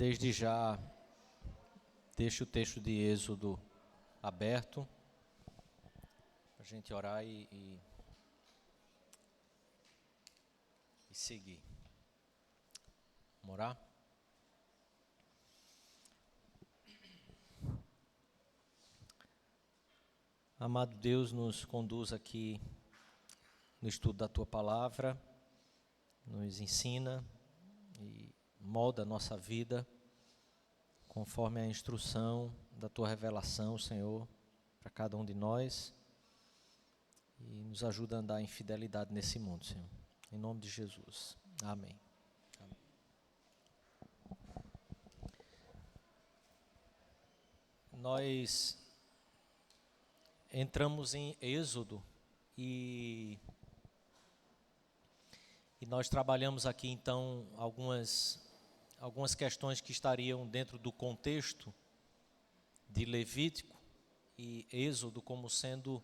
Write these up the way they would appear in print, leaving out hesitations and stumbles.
Desde já, deixe o texto de Êxodo aberto, para a gente orar e seguir. Vamos orar? Amado Deus, nos conduz aqui no estudo da Tua Palavra, nos ensina e molda a nossa vida conforme a instrução da Tua revelação, Senhor, para cada um de nós, e nos ajuda a andar em fidelidade nesse mundo, Senhor. Em nome de Jesus. Amém. Amém. Nós entramos em Êxodo e nós trabalhamos aqui então algumas questões que estariam dentro do contexto de Levítico e Êxodo como sendo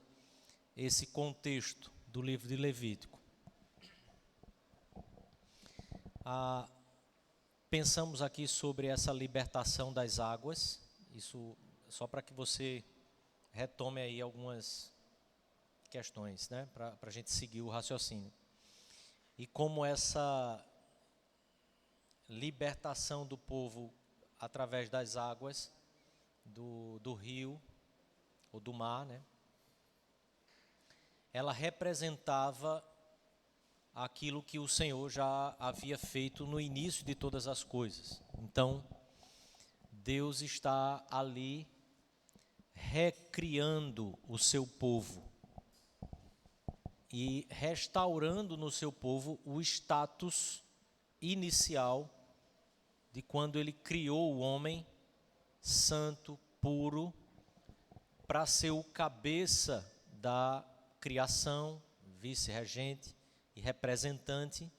esse contexto do livro de Levítico. Pensamos aqui sobre essa libertação das águas, isso só para que você retome aí algumas questões, né, para a gente seguir o raciocínio. E como essa libertação do povo através das águas do rio ou do mar, né, ela representava aquilo que o Senhor já havia feito no início de todas as coisas. Então, Deus está ali recriando o seu povo e restaurando no seu povo o status inicial de quando ele criou o homem santo, puro, para ser o cabeça da criação, vice-regente e representante.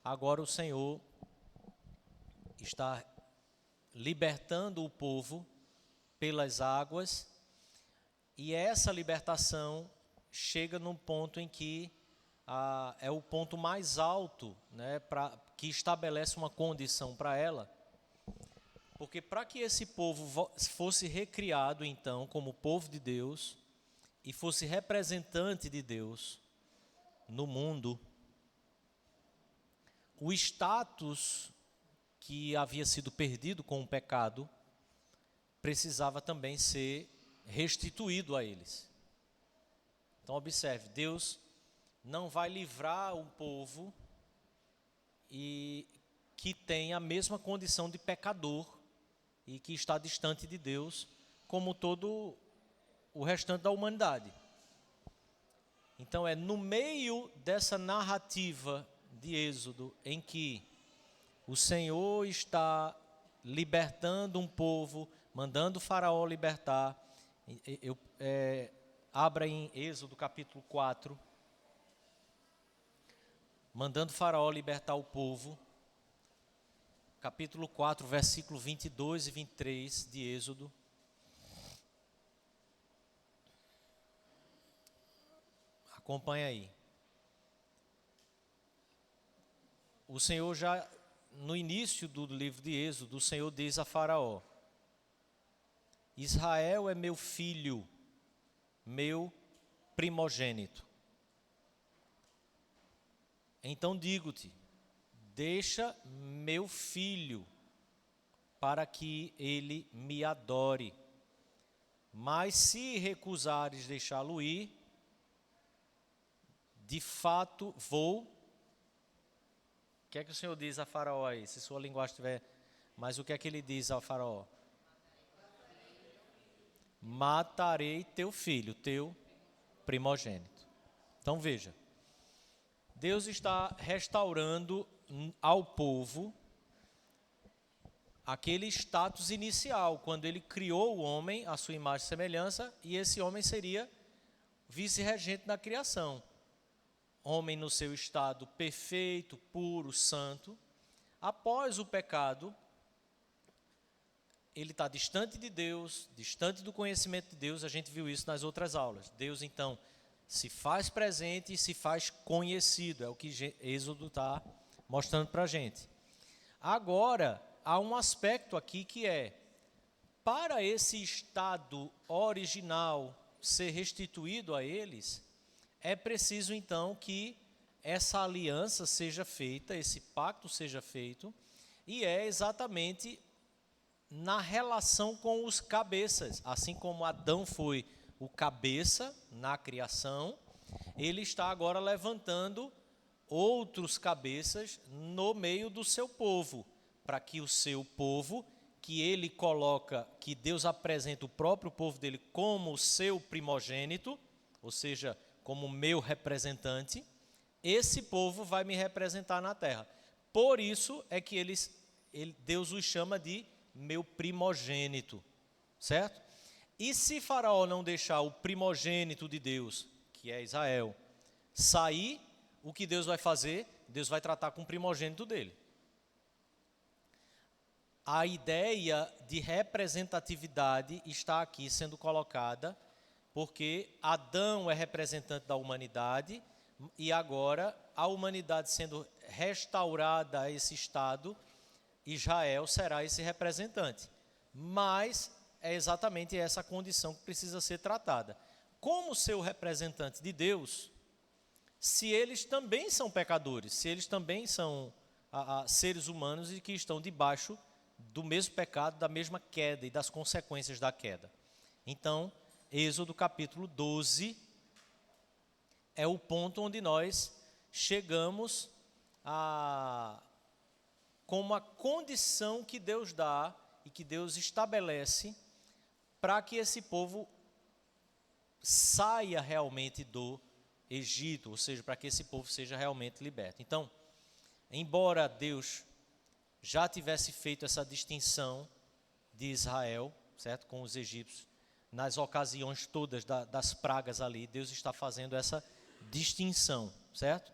Agora o Senhor está libertando o povo pelas águas, e essa libertação chega num ponto em que é o ponto mais alto, né, que estabelece uma condição para ela, porque para que esse povo fosse recriado então como povo de Deus e fosse representante de Deus no mundo, o status que havia sido perdido com o pecado precisava também ser restituído a eles. Então observe, Deus não vai livrar um povo e que tem a mesma condição de pecador e que está distante de Deus, como todo o restante da humanidade. Então é no meio dessa narrativa de Êxodo em que o Senhor está libertando um povo, mandando o faraó libertar. Abra em Êxodo capítulo 4, mandando o faraó libertar o povo. Capítulo 4, versículo 22 e 23 de Êxodo. Acompanha aí. O Senhor já, no início do livro de Êxodo, o Senhor diz a Faraó: Israel é meu filho, meu primogênito. Então digo-te, deixa meu filho, para que ele me adore. Mas se recusares deixá-lo ir, de fato vou. O que é que o Senhor diz a Faraó aí? Se sua linguagem estiver... Mas o que é que ele diz ao Faraó? Matarei teu filho, teu primogênito. Então veja, Deus está restaurando ao povo aquele status inicial, quando ele criou o homem à sua imagem e semelhança, e esse homem seria vice-regente na criação. Homem no seu estado perfeito, puro, santo. Após o pecado, ele está distante de Deus, distante do conhecimento de Deus. A gente viu isso nas outras aulas. Deus, então, se faz presente e se faz conhecido. É o que Êxodo está mostrando para a gente. Agora, há um aspecto aqui que é, para esse estado original ser restituído a eles, é preciso então que essa aliança seja feita, esse pacto seja feito, e é exatamente na relação com os cabeças. Assim como Adão foi o cabeça na criação, ele está agora levantando outros cabeças no meio do seu povo, para que o seu povo, que ele coloca, que Deus apresenta o próprio povo dele como o seu primogênito, ou seja, como meu representante, esse povo vai me representar na terra. Por isso é que Deus os chama de meu primogênito, certo? E se Faraó não deixar o primogênito de Deus, que é Israel, sair, o que Deus vai fazer? Deus vai tratar com o primogênito dele. A ideia de representatividade está aqui sendo colocada, porque Adão é representante da humanidade, e agora a humanidade sendo restaurada a esse estado, Israel será esse representante. Mas é exatamente essa condição que precisa ser tratada. Como seu representante de Deus, se eles também são pecadores, se eles também são seres humanos e que estão debaixo do mesmo pecado, da mesma queda e das consequências da queda. Então, Êxodo capítulo 12 é o ponto onde nós chegamos como a condição que Deus dá e que Deus estabelece para que esse povo saia realmente do Egito, ou seja, para que esse povo seja realmente liberto. Então, embora Deus já tivesse feito essa distinção de Israel, certo, com os egípcios, nas ocasiões todas das pragas ali, Deus está fazendo essa distinção, certo?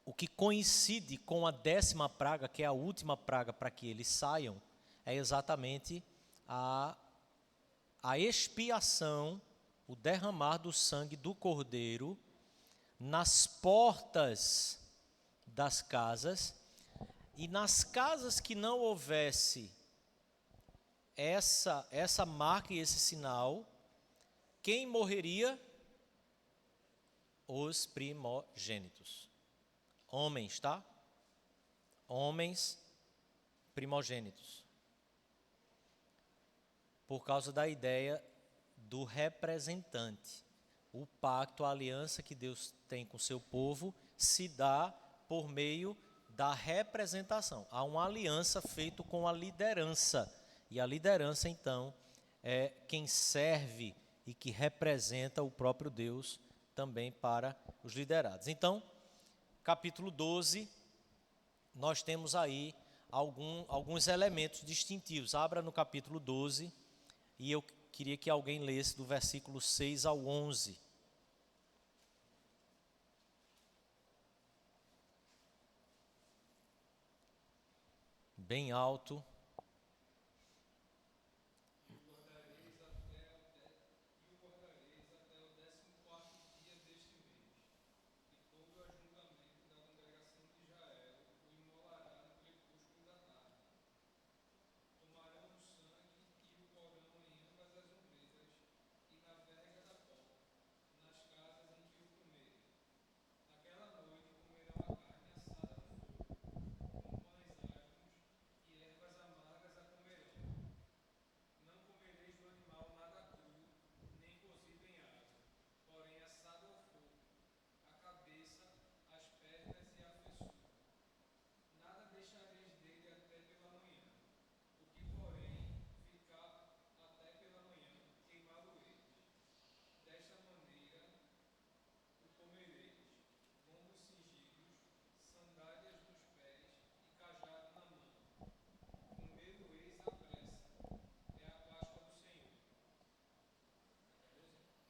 O que coincide com a 10ª praga, que é a última praga para que eles saiam, é exatamente a expiação, o derramar do sangue do cordeiro nas portas das casas, e nas casas que não houvesse essa marca e esse sinal, quem morreria? Os primogênitos. Homens, tá? Homens primogênitos. Por causa da ideia do representante. O pacto, a aliança que Deus tem com o seu povo se dá por meio da representação. Há uma aliança feita com a liderança. E a liderança, então, é quem serve e que representa o próprio Deus também para os liderados. Então, capítulo 12, nós temos aí alguns elementos distintivos. Abra no capítulo 12 e eu queria que alguém lesse do versículo 6 ao 11. Bem alto.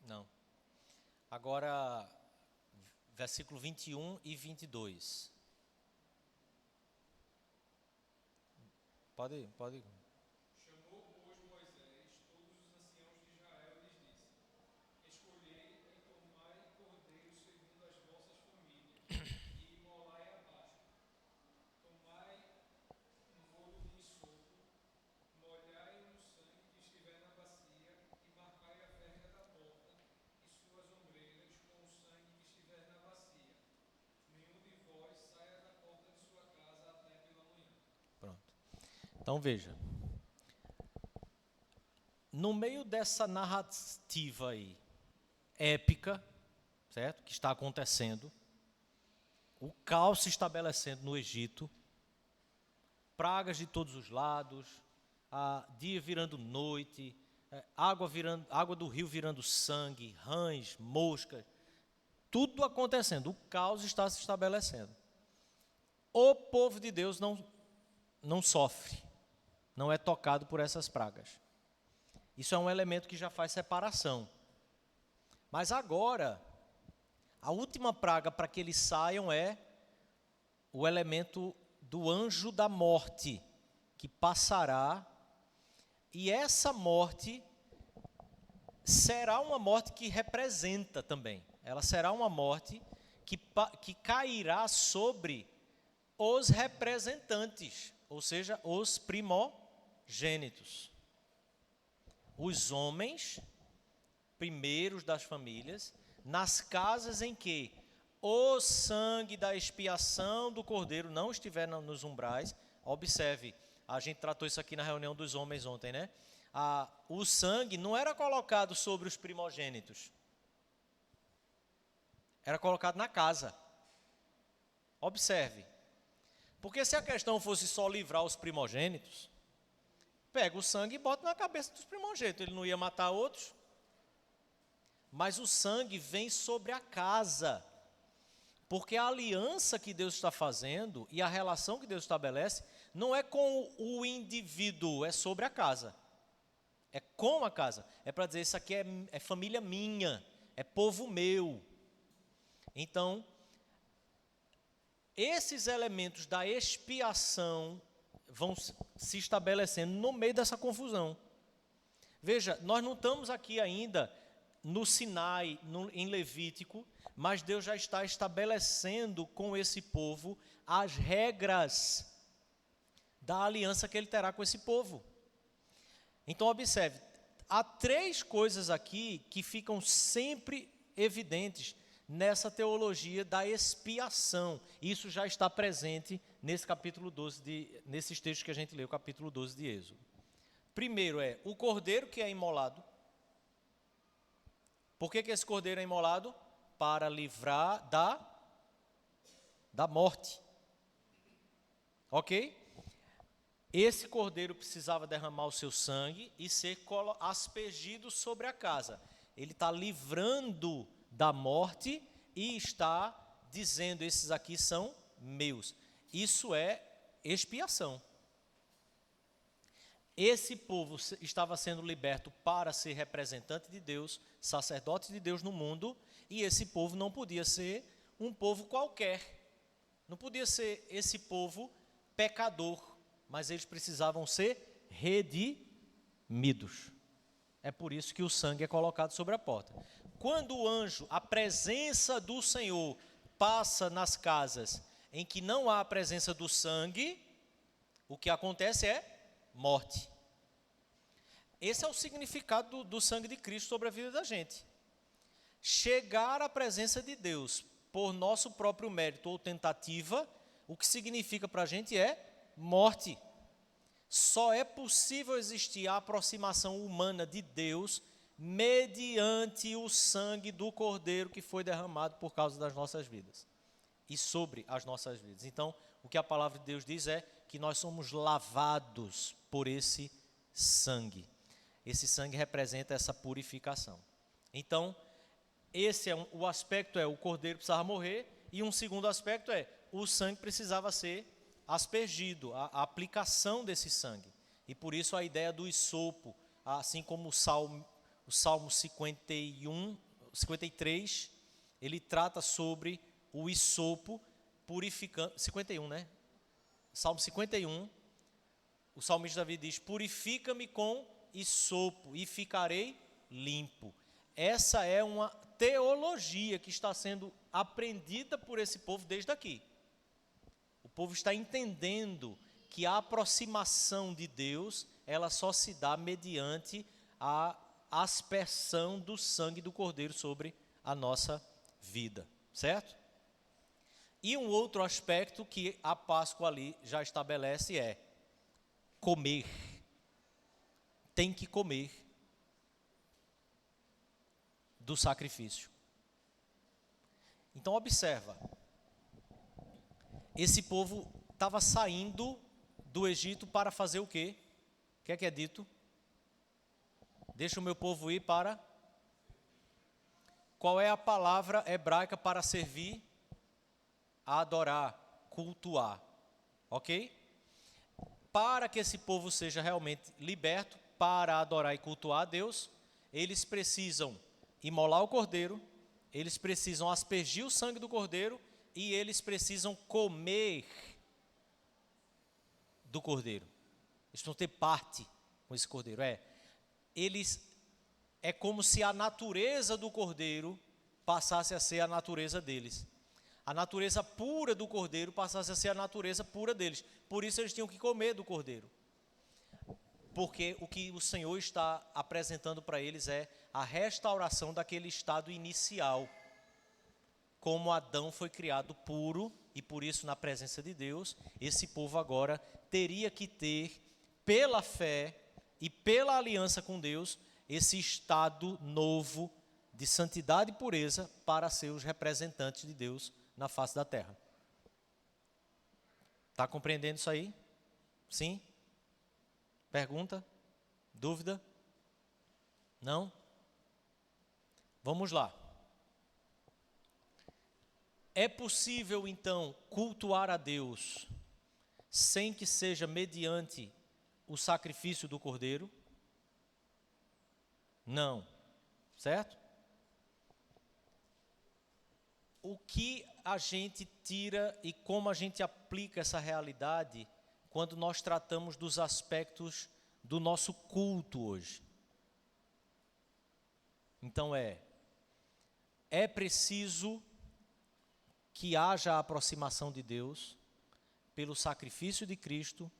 Não. Agora, versículo 21 e 22. Pode. Chamou, pois, Moisés todos os anciãos de Israel e lhes disse: Escolhei e tomai cordeiro segundo as vossas famílias, e imolai abaixo, Então veja, no meio dessa narrativa aí, épica, certo? Que está acontecendo, o caos se estabelecendo no Egito, pragas de todos os lados, dia virando noite, água do rio virando sangue, rãs, moscas, tudo acontecendo, o caos está se estabelecendo. O povo de Deus não sofre, não é tocado por essas pragas. Isso é um elemento que já faz separação. Mas agora, a última praga para que eles saiam é o elemento do anjo da morte, que passará, e essa morte será uma morte que representa também. Ela será uma morte que cairá sobre os representantes, ou seja, os primogênitos. Os homens primeiros das famílias, nas casas em que o sangue da expiação do cordeiro não estiver nos umbrais. Observe, a gente tratou isso aqui na reunião dos homens ontem, né? O sangue não era colocado sobre os primogênitos, era colocado na casa. Observe, porque se a questão fosse só livrar os primogênitos, pega o sangue e bota na cabeça dos primogênitos, ele não ia matar outros. Mas o sangue vem sobre a casa, porque a aliança que Deus está fazendo e a relação que Deus estabelece não é com o indivíduo, é sobre a casa. É com a casa. É para dizer, isso aqui é família minha, é povo meu. Então, esses elementos da expiação vão se estabelecendo no meio dessa confusão. Veja, nós não estamos aqui ainda no Sinai, em Levítico, mas Deus já está estabelecendo com esse povo as regras da aliança que ele terá com esse povo. Então observe, há 3 coisas aqui que ficam sempre evidentes nessa teologia da expiação. Isso já está presente nesse capítulo 12, nesses textos que a gente leu, capítulo 12 de Êxodo. Primeiro é o cordeiro que é imolado. Por que esse cordeiro é imolado? Para livrar da morte. Ok? Esse cordeiro precisava derramar o seu sangue e ser aspergido sobre a casa. Ele está livrando da morte e está dizendo, esses aqui são meus. Isso é expiação. Esse povo estava sendo liberto para ser representante de Deus, sacerdote de Deus no mundo, e esse povo não podia ser um povo qualquer. Não podia ser esse povo pecador, mas eles precisavam ser redimidos. É por isso que o sangue é colocado sobre a porta. Quando o anjo, a presença do Senhor, passa nas casas em que não há a presença do sangue, o que acontece é morte. Esse é o significado do sangue de Cristo sobre a vida da gente. Chegar à presença de Deus por nosso próprio mérito ou tentativa, o que significa para a gente é morte. Só é possível existir a aproximação humana de Deus mediante o sangue do Cordeiro que foi derramado por causa das nossas vidas e sobre as nossas vidas. Então, o que a palavra de Deus diz é que nós somos lavados por esse sangue. Esse sangue representa essa purificação. Então, esse é o aspecto, o cordeiro precisava morrer, e um segundo aspecto o sangue precisava ser aspergido, a aplicação desse sangue. E por isso a ideia do hisopo, assim como o Salmo 53, ele trata sobre o hisopo purificando, 51, né? Salmo 51, o salmista Davi diz, purifica-me com hisopo e ficarei limpo. Essa é uma teologia que está sendo aprendida por esse povo desde aqui. O povo está entendendo que a aproximação de Deus, ela só se dá mediante a aspersão do sangue do Cordeiro sobre a nossa vida, certo? E um outro aspecto que a Páscoa ali já estabelece comer. Tem que comer do sacrifício. Então observa, esse povo estava saindo do Egito para fazer o quê? O que é dito? Deixa o meu povo ir para... Qual é a palavra hebraica para servir? Adorar, cultuar, ok? Para que esse povo seja realmente liberto, para adorar e cultuar a Deus, eles precisam imolar o cordeiro, eles precisam aspergir o sangue do cordeiro e eles precisam comer do cordeiro. Eles precisam ter parte com esse cordeiro. É como se a natureza do cordeiro passasse a ser a natureza deles. A natureza pura do cordeiro passasse a ser a natureza pura deles. Por isso eles tinham que comer do cordeiro. Porque o que o Senhor está apresentando para eles é a restauração daquele estado inicial. Como Adão foi criado puro, e por isso na presença de Deus, esse povo agora teria que ter, pela fé e pela aliança com Deus, esse estado novo de santidade e pureza para ser os representantes de Deus na face da terra. Está compreendendo isso aí? Sim? Pergunta? Dúvida? Não? Vamos lá. É possível então cultuar a Deus sem que seja mediante o sacrifício do cordeiro? Não. Certo? O que a gente tira e como a gente aplica essa realidade quando nós tratamos dos aspectos do nosso culto hoje? Então é preciso que haja a aproximação de Deus pelo sacrifício de Cristo,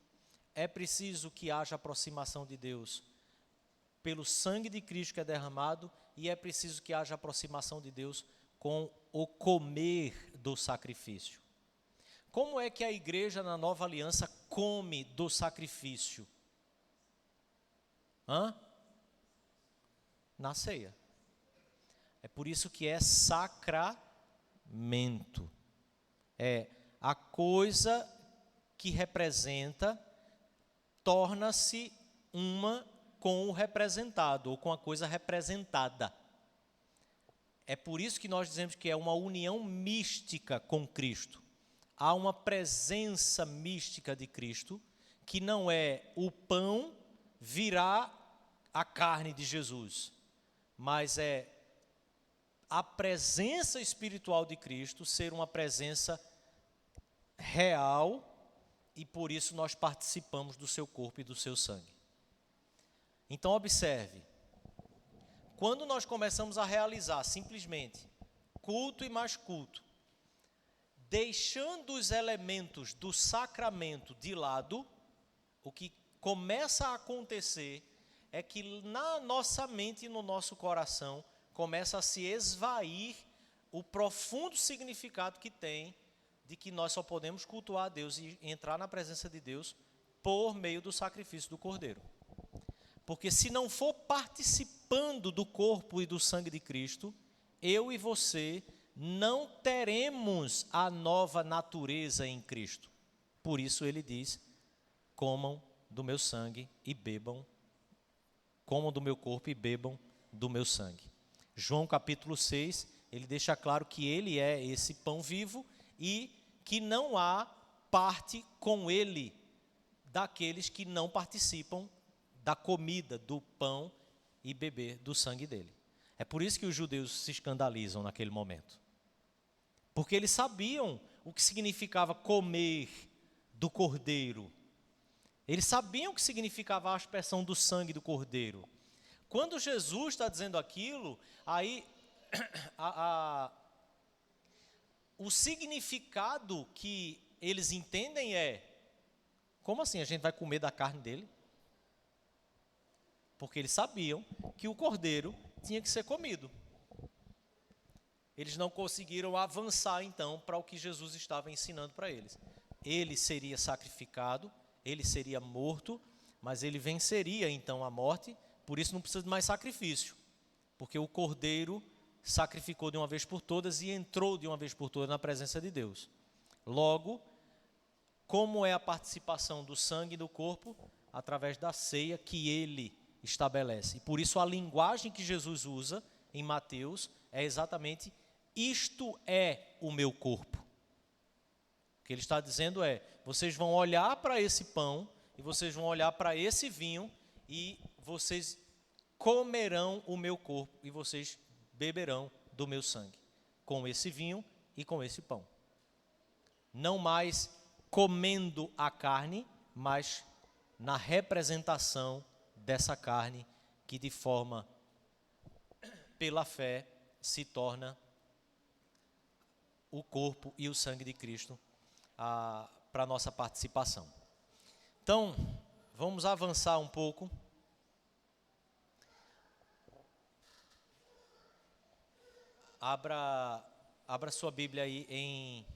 é preciso que haja aproximação de Deus pelo sangue de Cristo que é derramado, e é preciso que haja aproximação de Deus com o comer do sacrifício. Como é que a igreja na nova aliança come do sacrifício? Na ceia. É por isso que é sacramento. É a coisa que representa, torna-se uma com o representado, ou com a coisa representada. É por isso que nós dizemos que é uma união mística com Cristo. Há uma presença mística de Cristo, que não é o pão virar a carne de Jesus, mas é a presença espiritual de Cristo ser uma presença real, e por isso nós participamos do seu corpo e do seu sangue. Então observe, quando nós começamos a realizar simplesmente culto e mais culto, deixando os elementos do sacramento de lado, o que começa a acontecer é que na nossa mente e no nosso coração começa a se esvair o profundo significado que tem de que nós só podemos cultuar a Deus e entrar na presença de Deus por meio do sacrifício do Cordeiro. Porque se não for participando do corpo e do sangue de Cristo, eu e você não teremos a nova natureza em Cristo. Por isso ele diz, comam do meu sangue e bebam, comam do meu corpo e bebam do meu sangue. João capítulo 6, ele deixa claro que ele é esse pão vivo e que não há parte com ele daqueles que não participam da comida, do pão e beber do sangue dele. É por isso que os judeus se escandalizam naquele momento. Porque eles sabiam o que significava comer do cordeiro. Eles sabiam o que significava a aspersão do sangue do cordeiro. Quando Jesus está dizendo aquilo, aí o significado que eles entendem é: como assim a gente vai comer da carne dele? Porque eles sabiam que o cordeiro tinha que ser comido. Eles não conseguiram avançar então para o que Jesus estava ensinando para eles. Ele seria sacrificado, ele seria morto mas ele venceria então a morte, por isso não precisa de mais sacrifício, porque o Cordeiro sacrificou de uma vez por todas e entrou de uma vez por todas na presença de Deus. Logo, como é a participação do sangue do corpo? Através da ceia que ele estabelece. E por isso a linguagem que Jesus usa em Mateus é exatamente: isto é o meu corpo. O que ele está dizendo é: vocês vão olhar para esse pão e vocês vão olhar para esse vinho e vocês comerão o meu corpo e vocês beberão do meu sangue, com esse vinho e com esse pão. Não mais comendo a carne, mas na representação dessa carne que de forma, pela fé, se torna o corpo e o sangue de Cristo para a nossa participação. Então, vamos avançar um pouco. Abra sua Bíblia aí em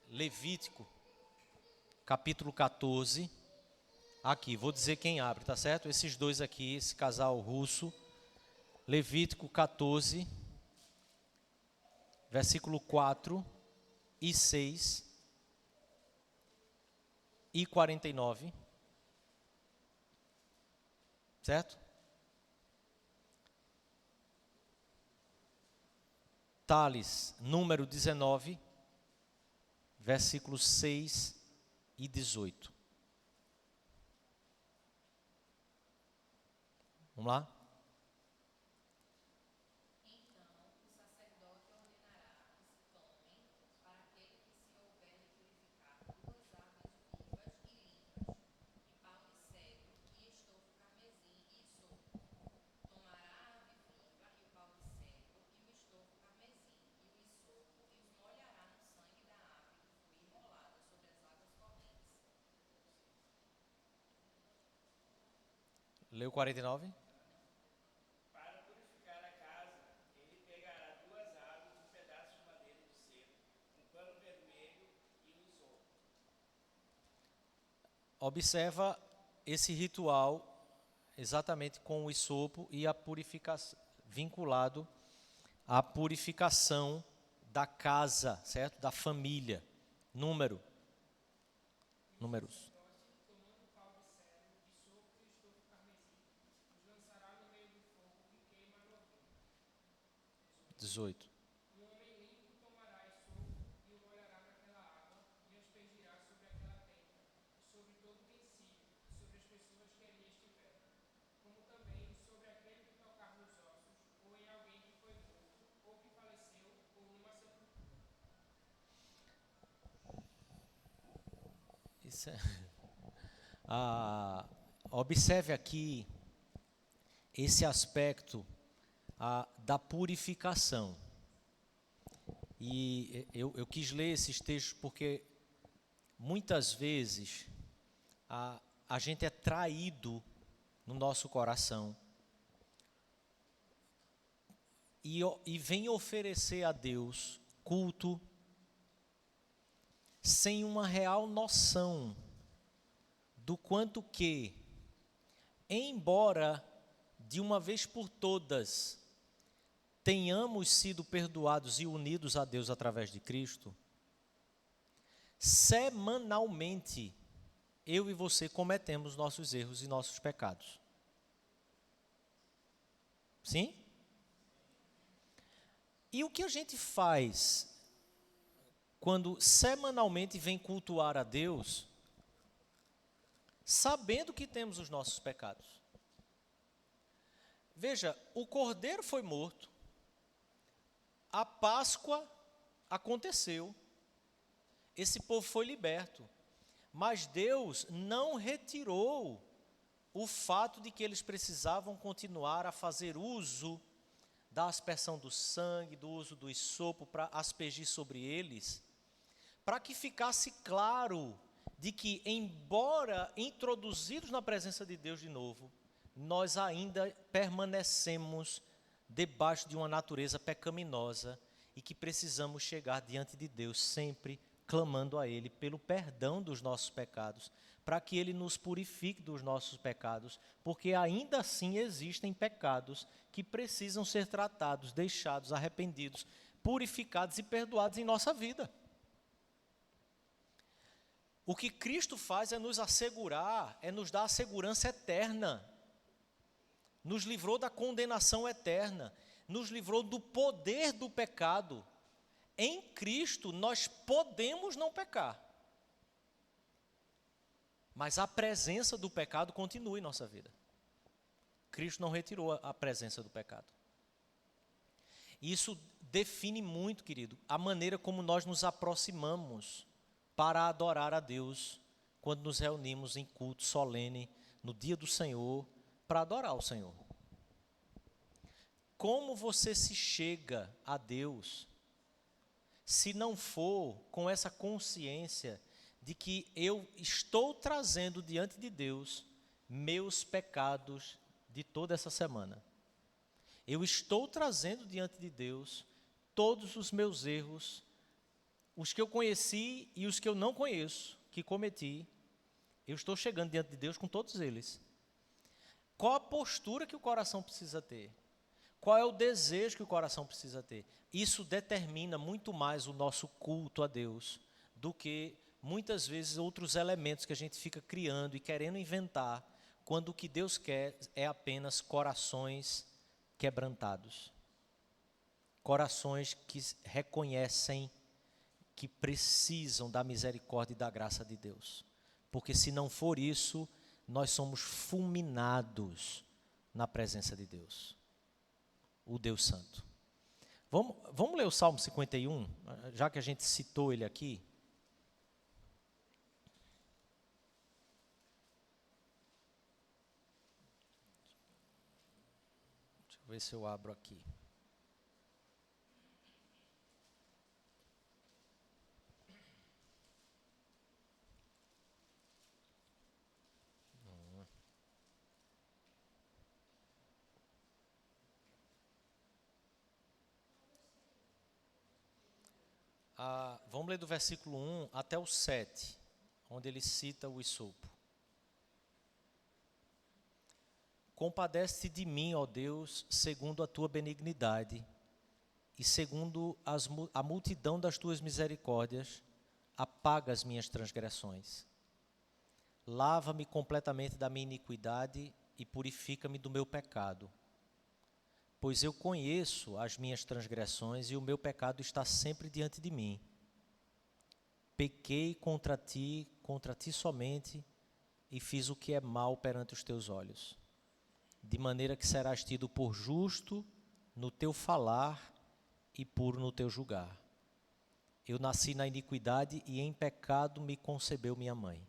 Levítico, capítulo 14. Aqui, vou dizer quem abre, tá certo? Esses dois aqui, esse casal russo. Levítico 14, versículo 4 e 6 e 49. Certo? Tales, número 19, versículos 6 e 18. Vamos lá? Leu 49? Para purificar a casa, ele pegará 2 aves, um pedaço de madeira de cedro, um pano vermelho e um isopo. Observa esse ritual exatamente com o isopo e a purificação, vinculado à purificação da casa, certo? Da família. Números. Tomando pau de cedro, isopo e estofo carmesim, os lançará no meio do fogo que queima no ouvido. 18. Um homem limpo tomará isopo e o molhará naquela água e aspergirá sobre aquela tenda, e sobre todo utensílio, e sobre as pessoas que ali estiverem, como também sobre aquele que tocar nos ossos, ou em alguém que foi morto, ou que faleceu, ou numa sepultura. Isso é... observe aqui esse aspecto da purificação. E eu quis ler esses textos porque muitas vezes a gente é traído no nosso coração e vem oferecer a Deus culto sem uma real noção do quanto que, embora de uma vez por todas tenhamos sido perdoados e unidos a Deus através de Cristo, semanalmente eu e você cometemos nossos erros e nossos pecados. Sim? E o que a gente faz quando semanalmente vem cultuar a Deus, sabendo que temos os nossos pecados? Veja, o cordeiro foi morto, a Páscoa aconteceu, esse povo foi liberto, mas Deus não retirou o fato de que eles precisavam continuar a fazer uso da aspersão do sangue, do uso do isopo para aspergir sobre eles, para que ficasse claro de que, embora introduzidos na presença de Deus de novo, nós ainda permanecemos debaixo de uma natureza pecaminosa e que precisamos chegar diante de Deus sempre clamando a Ele pelo perdão dos nossos pecados, para que Ele nos purifique dos nossos pecados, porque ainda assim existem pecados que precisam ser tratados, deixados, arrependidos, purificados e perdoados em nossa vida. O que Cristo faz é nos assegurar, é nos dar a segurança eterna. Nos livrou da condenação eterna, nos livrou do poder do pecado. Em Cristo nós podemos não pecar, mas a presença do pecado continua em nossa vida. Cristo não retirou a presença do pecado. Isso define muito, querido, a maneira como nós nos aproximamos para adorar a Deus quando nos reunimos em culto solene, no dia do Senhor, para adorar o Senhor. Como você se chega a Deus, se não for com essa consciência de que eu estou trazendo diante de Deus meus pecados de toda essa semana? Eu estou trazendo diante de Deus todos os meus erros, os que eu conheci e os que eu não conheço, que cometi. Eu estou chegando diante de Deus com todos eles. Qual a postura que o coração precisa ter? Qual é o desejo que o coração precisa ter? Isso determina muito mais o nosso culto a Deus do que muitas vezes outros elementos que a gente fica criando e querendo inventar, quando o que Deus quer é apenas corações quebrantados. Corações que reconhecem que precisam da misericórdia e da graça de Deus. Porque se não for isso, nós somos fulminados na presença de Deus, o Deus Santo. Vamos ler o Salmo 51, já que a gente citou ele aqui. Deixa eu ver se eu abro aqui. Vamos ler do versículo 1 até o 7, onde ele cita o hisopo. Compadece-te de mim, ó Deus, segundo a tua benignidade, e segundo a multidão das tuas misericórdias, apaga as minhas transgressões. Lava-me completamente da minha iniquidade e purifica-me do meu pecado. Pois eu conheço as minhas transgressões e o meu pecado está sempre diante de mim. Pequei contra ti somente, e fiz o que é mal perante os teus olhos. De maneira que serás tido por justo no teu falar e puro no teu julgar. Eu nasci na iniquidade e em pecado me concebeu minha mãe.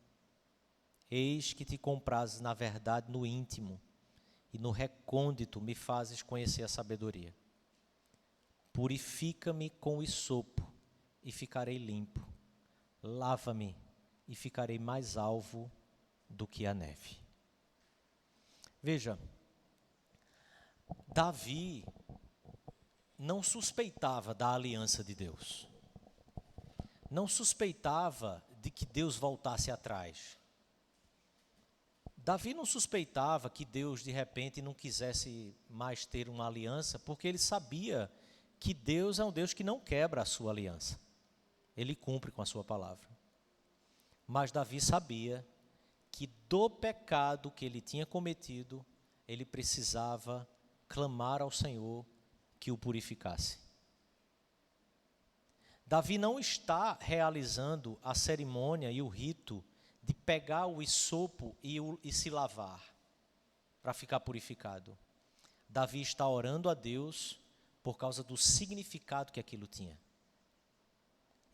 Eis que te comprazes na verdade no íntimo, e no recôndito me fazes conhecer a sabedoria. Purifica-me com o hisopo, e ficarei limpo. Lava-me, e ficarei mais alvo do que a neve. Veja, Davi não suspeitava da aliança de Deus. Não suspeitava de que Deus voltasse atrás. Davi não suspeitava que Deus, de repente, não quisesse mais ter uma aliança, porque ele sabia que Deus é um Deus que não quebra a sua aliança. Ele cumpre com a sua palavra. Mas Davi sabia que do pecado que ele tinha cometido, ele precisava clamar ao Senhor que o purificasse. Davi não está realizando a cerimônia e o rito de pegar o hisopo e se lavar, para ficar purificado. Davi está orando a Deus por causa do significado que aquilo tinha.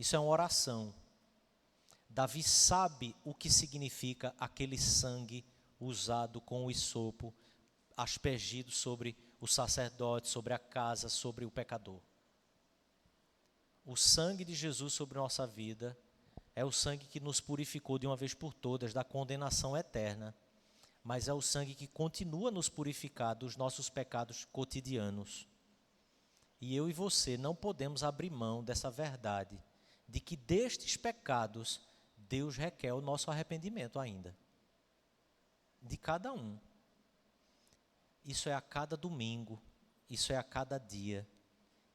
Isso é uma oração. Davi sabe o que significa aquele sangue usado com o hisopo, aspergido sobre o sacerdote, sobre a casa, sobre o pecador. O sangue de Jesus sobre nossa vida é o sangue que nos purificou de uma vez por todas da condenação eterna, mas é o sangue que continua a nos purificar dos nossos pecados cotidianos. E eu e você não podemos abrir mão dessa verdade, de que destes pecados Deus requer o nosso arrependimento ainda. De cada um. Isso é a cada domingo, isso é a cada dia,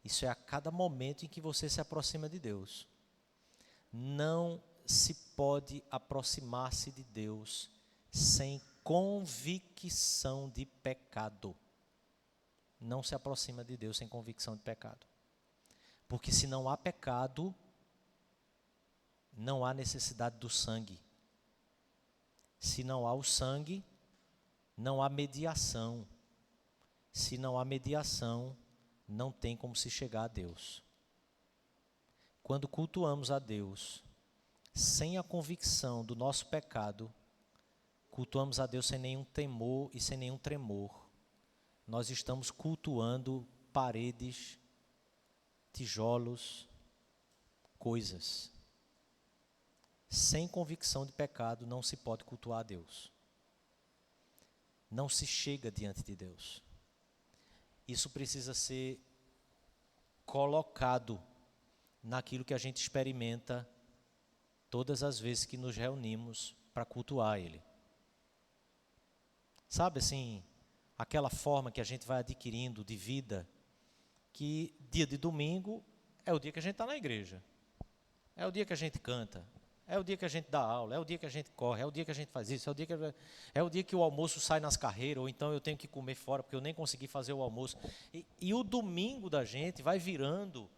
isso é a cada momento em que você se aproxima de Deus. Não se pode aproximar-se de Deus sem convicção de pecado. Não se aproxima de Deus sem convicção de pecado. Porque se não há pecado, não há necessidade do sangue. Se não há o sangue, não há mediação. Se não há mediação, não tem como se chegar a Deus. Quando cultuamos a Deus sem a convicção do nosso pecado, cultuamos a Deus sem nenhum temor e sem nenhum tremor. Nós estamos cultuando paredes, tijolos, coisas. Sem convicção de pecado não se pode cultuar a Deus. Não se chega diante de Deus. Isso precisa ser colocado naquilo que a gente experimenta todas as vezes que nos reunimos para cultuar Ele. Sabe assim, aquela forma que a gente vai adquirindo de vida, que dia de domingo é o dia que a gente está na igreja, é o dia que a gente canta, é o dia que a gente dá aula, é o dia que a gente corre, é o dia que a gente faz isso, é o dia que o almoço sai nas carreiras, ou então eu tenho que comer fora porque eu nem consegui fazer o almoço. E o domingo da gente vai virando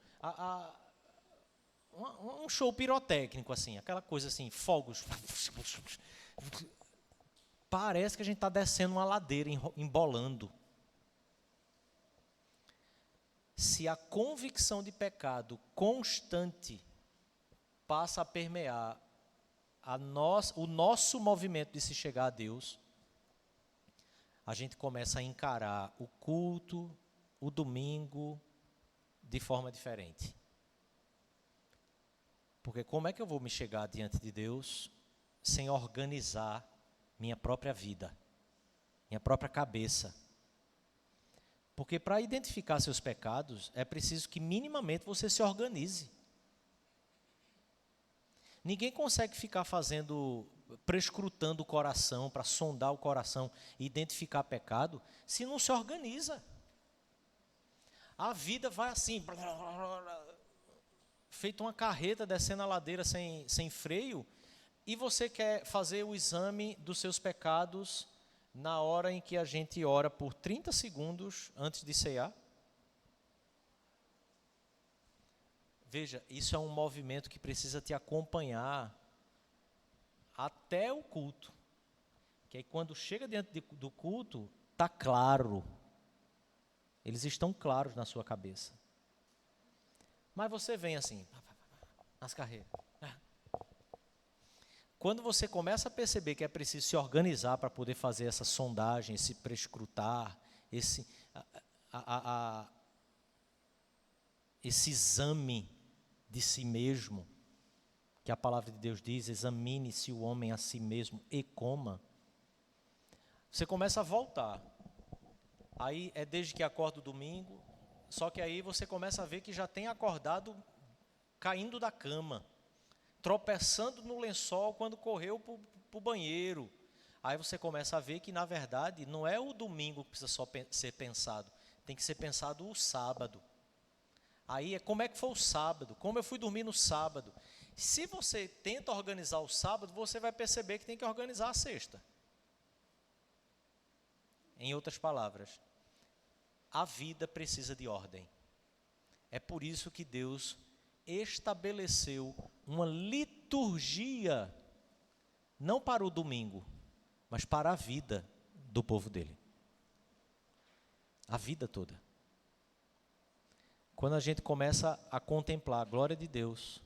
um show pirotécnico, assim, aquela coisa assim, fogos. Parece que a gente está descendo uma ladeira, embolando. Se a convicção de pecado constante passa a permear o nosso movimento de se chegar a Deus, a gente começa a encarar o culto, o domingo, de forma diferente. Porque como é que eu vou me chegar diante de Deus sem organizar minha própria vida, minha própria cabeça? Porque para identificar seus pecados, é preciso que minimamente você se organize. Ninguém consegue ficar prescrutando o coração, para sondar o coração e identificar pecado, se não se organiza. A vida vai assim, feito uma carreta descendo a ladeira sem freio, e você quer fazer o exame dos seus pecados na hora em que a gente ora por 30 segundos antes de cear? Veja, isso é um movimento que precisa te acompanhar até o culto. Que aí quando chega diante do culto, está claro. Eles estão claros na sua cabeça. Mas você vem assim, nas carreiras. Quando você começa a perceber que é preciso se organizar para poder fazer essa sondagem, esse prescrutar, esse exame de si mesmo, que a palavra de Deus diz, examine-se o homem a si mesmo e coma, você começa a voltar. Aí é desde que acorda o domingo, só que aí você começa a ver que já tem acordado caindo da cama, tropeçando no lençol quando correu para o banheiro. Aí você começa a ver que, na verdade, não é o domingo que precisa só ser pensado, tem que ser pensado o sábado. Aí é como é que foi o sábado, como eu fui dormir no sábado. Se você tenta organizar o sábado, você vai perceber que tem que organizar a sexta. Em outras palavras, a vida precisa de ordem. É por isso que Deus estabeleceu uma liturgia, não para o domingo, mas para a vida do povo dele. A vida toda. Quando a gente começa a contemplar a glória de Deus,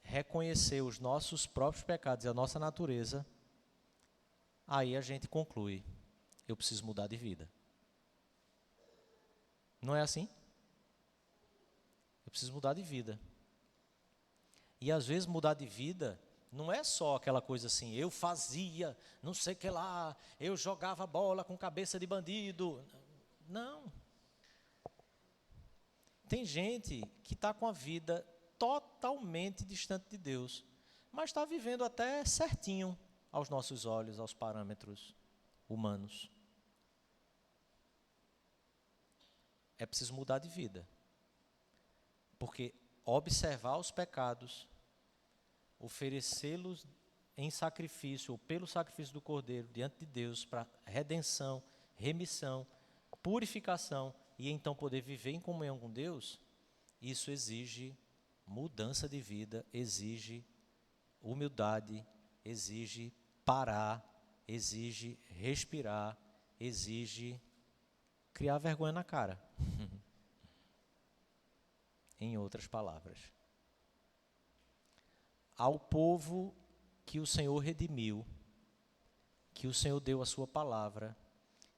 reconhecer os nossos próprios pecados e a nossa natureza, aí a gente conclui, eu preciso mudar de vida. Não é assim? Eu preciso mudar de vida. E às vezes mudar de vida não é só aquela coisa assim, eu fazia, não sei o que lá, eu jogava bola com cabeça de bandido. Não. Tem gente que está com a vida totalmente distante de Deus, mas está vivendo até certinho aos nossos olhos, aos parâmetros humanos. É preciso mudar de vida. Porque observar os pecados, oferecê-los em sacrifício, ou pelo sacrifício do Cordeiro, diante de Deus, para redenção, remissão, purificação, e então poder viver em comunhão com Deus, isso exige mudança de vida, exige humildade, exige parar, exige respirar, exige criar vergonha na cara. Em outras palavras, ao povo que o Senhor redimiu, que o Senhor deu a sua palavra,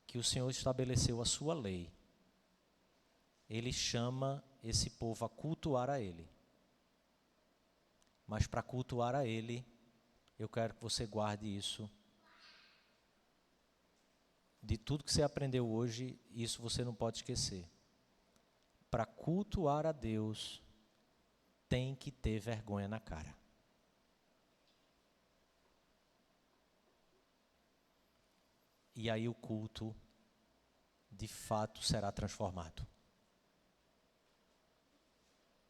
que o Senhor estabeleceu a sua lei, Ele chama esse povo a cultuar a Ele. Mas para cultuar a Ele, eu quero que você guarde isso. De tudo que você aprendeu hoje, isso você não pode esquecer. Para cultuar a Deus, tem que ter vergonha na cara. E aí o culto, de fato, será transformado.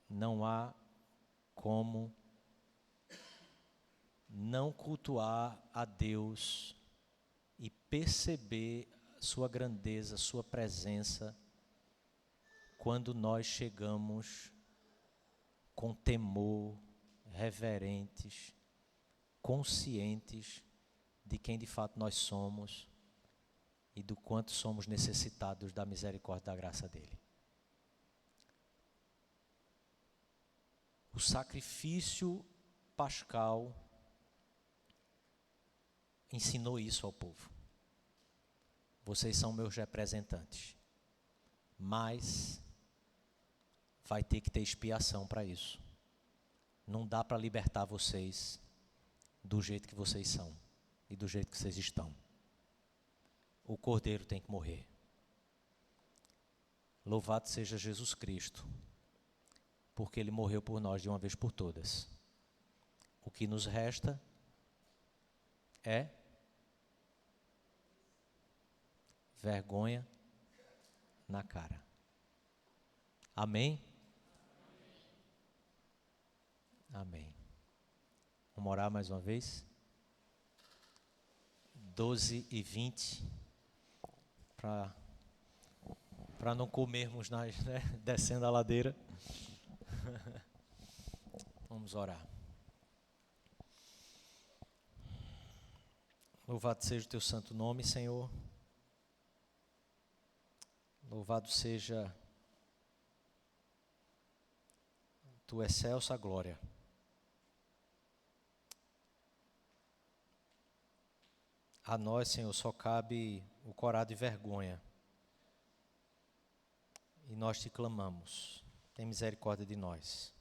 Não há como não cultuar a Deus e perceber sua grandeza, sua presença, quando nós chegamos com temor, reverentes, conscientes de quem de fato nós somos e do quanto somos necessitados da misericórdia e da graça dele. O sacrifício pascal ensinou isso ao povo. Vocês são meus representantes, mas vai ter que ter expiação para isso. Não dá para libertar vocês do jeito que vocês são e do jeito que vocês estão. O Cordeiro tem que morrer. Louvado seja Jesus Cristo, porque Ele morreu por nós de uma vez por todas. O que nos resta é vergonha na cara. Amém? Amém. Vamos orar mais uma vez? 12h20, para não comermos descendo a ladeira. Vamos orar. Louvado seja o teu santo nome, Senhor. Louvado seja tua excelsa glória. A nós, Senhor, só cabe o corar de vergonha. E nós te clamamos, tem misericórdia de nós.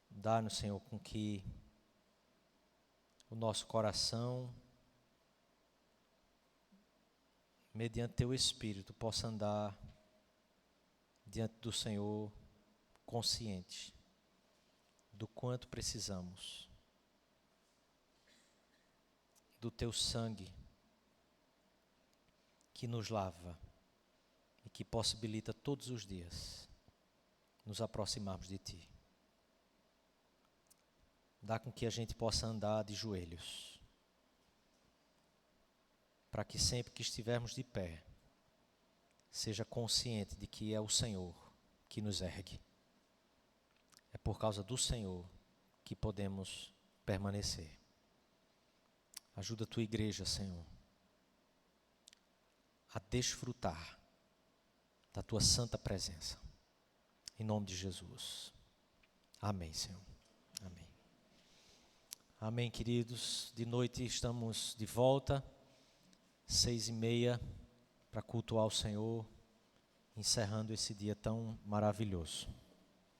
Dá-nos, Senhor, com que o nosso coração, mediante teu Espírito, possa andar diante do Senhor consciente do quanto precisamos do teu sangue que nos lava e que possibilita todos os dias nos aproximarmos de ti. Dá com que a gente possa andar de joelhos, para que sempre que estivermos de pé, seja consciente de que é o Senhor que nos ergue. É por causa do Senhor que podemos permanecer. Ajuda a tua igreja, Senhor, a desfrutar da tua santa presença. Em nome de Jesus. Amém, Senhor. Amém. Amém, queridos. De noite estamos de volta, 6h30, para cultuar o Senhor, encerrando esse dia tão maravilhoso.